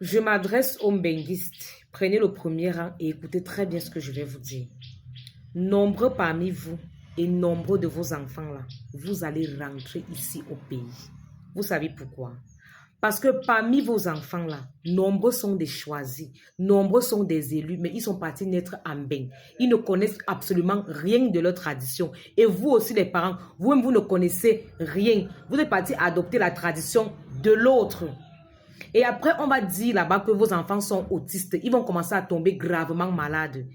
Je m'adresse aux benguistes. Prenez le premier rang et écoutez très bien ce que je vais vous dire. Nombreux parmi vous et nombreux de vos enfants là, vous allez rentrer ici au pays. Vous savez pourquoi? Parce que parmi vos enfants là, nombreux sont des choisis, nombreux sont des élus, mais ils sont partis naître en bain. Ils ne connaissent absolument rien de leur tradition. Et vous aussi les parents, vous-même vous ne connaissez rien. Vous êtes partis adopter la tradition de l'autre. Et après, on va dire là-bas que vos enfants sont autistes. Ils vont commencer à tomber gravement malades.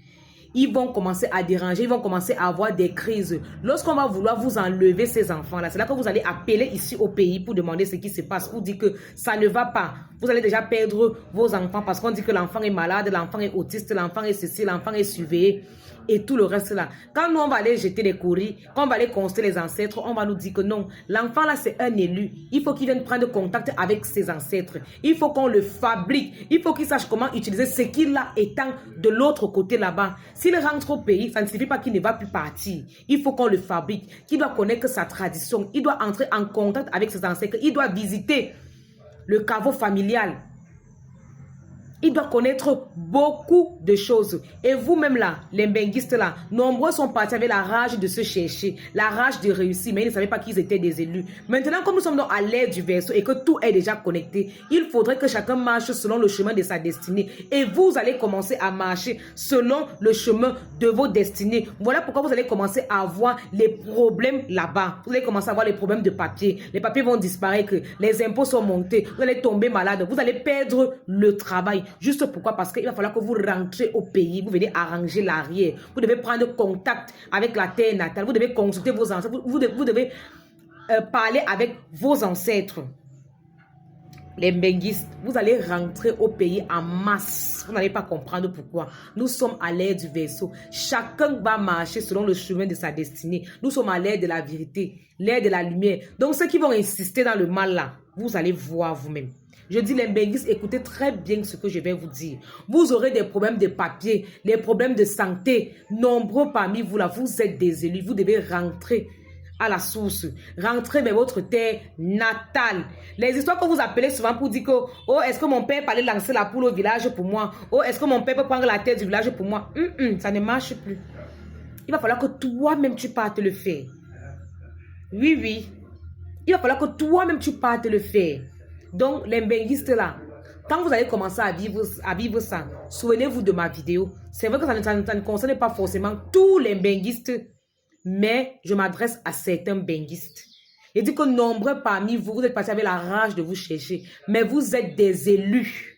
Ils vont commencer à déranger, ils vont commencer à avoir des crises. Lorsqu'on va vouloir vous enlever ces enfants-là, c'est là que vous allez appeler ici au pays pour demander ce qui se passe, pour dire que ça ne va pas. Vous allez déjà perdre vos enfants parce qu'on dit que l'enfant est malade, l'enfant est autiste, l'enfant est ceci, l'enfant est surveillé. Et tout le reste là. Quand nous, on va aller jeter les courriers, quand on va aller consulter les ancêtres, on va nous dire que non, l'enfant là, c'est un élu. Il faut qu'il vienne prendre contact avec ses ancêtres. Il faut qu'on le fabrique. Il faut qu'il sache comment utiliser ce qu'il a étant de l'autre côté là-bas. S'il rentre au pays, ça ne signifie pas qu'il ne va plus partir. Il faut qu'on le fabrique. Qu'il doit connaître sa tradition. Il doit entrer en contact avec ses ancêtres. Il doit visiter le caveau familial. Il doit connaître beaucoup de choses. Et vous-même là, les benguistes là, nombreux sont partis avec la rage de se chercher, la rage de réussir, mais ils ne savaient pas qu'ils étaient des élus. Maintenant, comme nous sommes donc à l'ère du verseau et que tout est déjà connecté, il faudrait que chacun marche selon le chemin de sa destinée. Et vous allez commencer à marcher selon le chemin de vos destinées. Voilà pourquoi vous allez commencer à avoir les problèmes là-bas. Vous allez commencer à avoir les problèmes de papier. Les papiers vont disparaître, les impôts sont montés, vous allez tomber malade, vous allez perdre le travail. Juste pourquoi? Parce qu'il va falloir que vous rentrez au pays, vous venez arranger l'arrière. Vous devez prendre contact avec la terre natale, vous devez consulter vos ancêtres, vous devez parler avec vos ancêtres. Les benguistes, vous allez rentrer au pays en masse. Vous n'allez pas comprendre pourquoi. Nous sommes à l'ère du verseau. Chacun va marcher selon le chemin de sa destinée. Nous sommes à l'ère de la vérité, l'ère de la lumière. Donc ceux qui vont insister dans le mal là, vous allez voir vous-même. Je dis les benguistes, écoutez très bien ce que je vais vous dire. Vous aurez des problèmes de papier, des problèmes de santé. Nombreux parmi vous là, vous êtes des élus. Vous devez rentrer à la source. Rentrez vers votre terre natale. Les histoires que vous appelez souvent pour dire que oh, est-ce que mon père allait lancer la poule au village pour moi? Oh, est-ce que mon père peut prendre la terre du village pour moi? Ça ne marche plus. Il va falloir que toi-même tu partes le faire. Oui, oui. Il va falloir que toi-même tu partes le faire. Donc, les benguistes là, quand vous allez commencer à vivre ça, souvenez-vous de ma vidéo. C'est vrai que ça ne concerne pas forcément tous les benguistes, mais je m'adresse à certains benguistes. Je dis que nombreux parmi vous, vous êtes partis avec la rage de vous chercher, mais vous êtes des élus.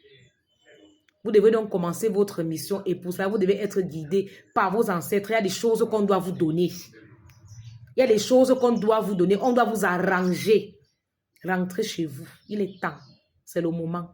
Vous devez donc commencer votre mission et pour cela, vous devez être guidé par vos ancêtres. Il y a des choses qu'on doit vous donner. Il y a des choses qu'on doit vous donner. On doit vous arranger. Rentrez chez vous. Il est temps. C'est le moment.